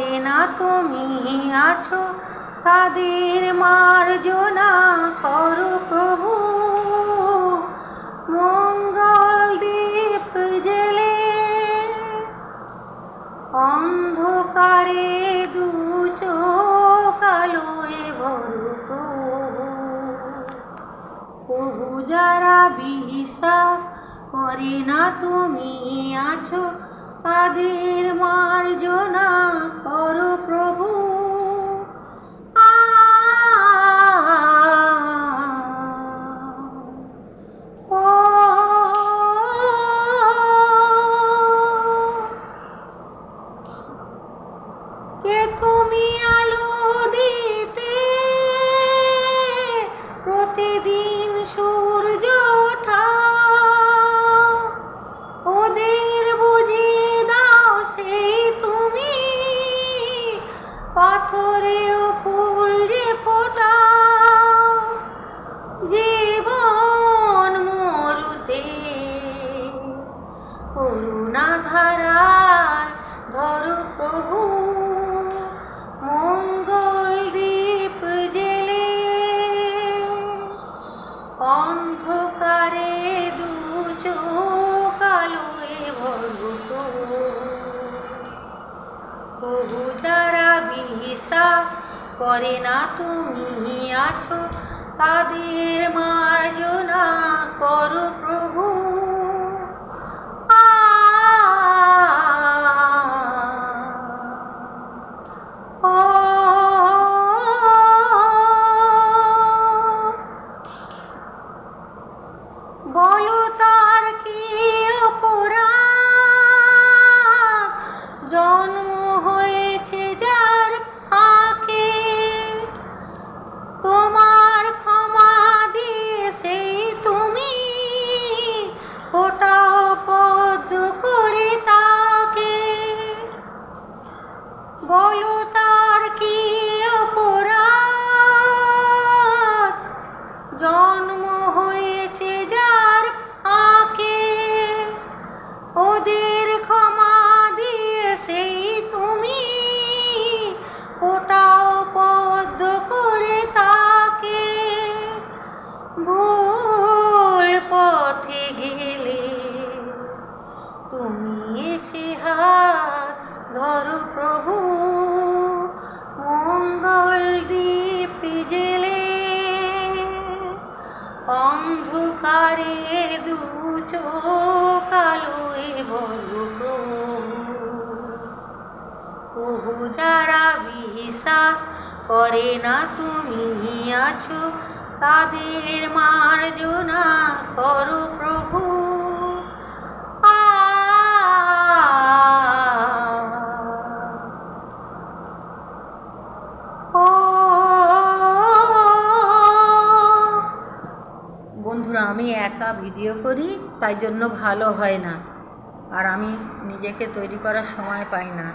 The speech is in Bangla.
করে না তুমি আছো তাদের মার্জনা করো প্রভু। মঙ্গল দীপ জেলে অন্ধকারে দু চোখ আলোয় ভরো প্রভু। প্রভু যারা বিশ্বাস করে না তুমি আছো তাদের মার্জনা করো প্রভু। কে তুমি আলো দিতে প্রতিদিন সূর্য ওঠা, ওদের বুঝিয়ে দাও সেই তুমি পাথরেও ফুল যে ফোটা। জীবন মরুতে করুণা ধারায় ধরো প্রভু। মঙ্গল দীপ জেলে অন্ধকারে দু চোখ আলোয় ভরো প্রভু। যারা বিশ্বাস করে না তুমি আছো তাদের মার্জনা করো প্রভু। বলো তার কি অপরাধ, জন্ম হয়েছে যার ফাঁকে। তোমার ক্ষমা দিয়ে সেই তুমি ফোটাও পদ্ম করে তাকে। বলো তার কি অপরাধ, জন্ম হয়েছে যার ফাঁকে। ওদের ক্ষমা দিয়ে সেই তুমি ফোটাও পদ্ম করে তাকে। ভুল পথে গেলে তুমি এসে হাত ধরো প্রভু। মঙ্গল দীপ জেলে অন্ধকারে দু চোখ আলোয় ভরো প্রভু। যারা বিশ্বাস করে না তুমি আছো তাদের মার্জনা করো প্রভু। বন্ধুরা, আমি একা ভিডিও করি তাই জন্য ভালো হয় না, আর আমি নিজেকে তৈরি করার সময় পাই না।